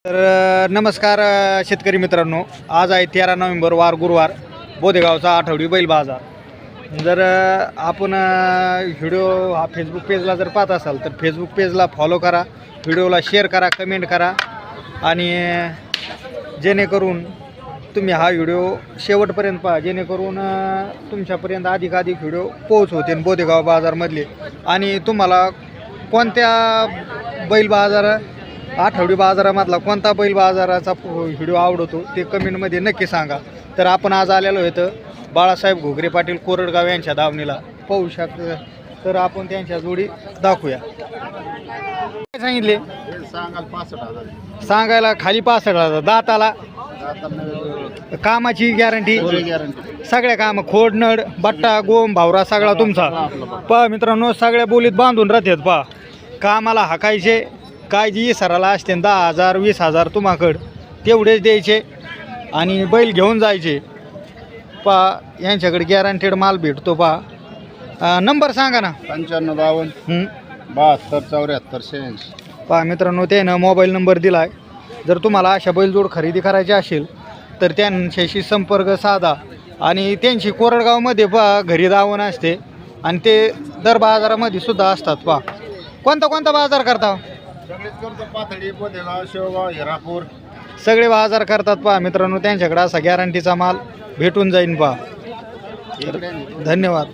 तर नमस्कार शेतकरी मित्रांनो, आज आहे 13 नोव्हेंबर वार गुरुवार, बोदेगावचा आठवडी बैल बाजार. जर आपण व्हिडिओ हा फेसबुक पेजला जर पाहत असाल तर फेसबुक पेजला फॉलो करा, व्हिडिओला शेअर करा, कमेंट करा आणि जेणेकरून तुम्ही हा व्हिडिओ शेवटपर्यंत पहा, जेणेकरून तुमच्यापर्यंत अधिकाधिक व्हिडिओ पोहोचवते बोदेगाव बाजारमधले. आणि तुम्हाला कोणत्या बैल बाजार आठवडी बाजारामधला कोणता बैल बाजाराचा व्हिडिओ आवडतो ते कमेंटमध्ये नक्की सांगा. तर आपण आज आलेलो इथं बाळासाहेब घोगरे पाटील कोरडगाव यांच्या दावणीला पाहू शकतो. तर आपण त्यांच्या जोडी दाखवूया. काय सांगितले? सांगायला खाली 65,000. दाताला कामाची गॅरंटी सगळ्या काम खोडनड बट्टा गोम भावरा सगळा तुमचा. पहा मित्रांनो, सगळ्या बोलीत बांधून राहतात. पहा कामाला हाकायचे काय जी सराला असते 10,000 20,000 तुम्हाकडं तेवढेच द्यायचे आणि बैल घेऊन जायचे. पहा यांच्याकडे गॅरंटेड माल भेटतो. पहा नंबर सांगा ना. 9552 72 74 86. पहा मित्रांनो, त्यानं मोबाईल नंबर दिला आहे. जर तुम्हाला अशा बैलजोड खरेदी करायची असेल तर त्यांच्याशी संपर्क साधा. आणि त्यांची कोरडगावमध्ये पहा घरी दावण असते आणि ते दर बाजारामध्ये सुद्धा असतात. पहा कोणता कोणता बाजार करता? सगळेच करतो. पाथडी, बोदेगाव, शेवगाव, हिरापूर सगळे बाजार करतात. पहा मित्रांनो, त्यांच्याकडे असा गॅरंटीचा माल भेटून जाईन. पहा धन्यवाद.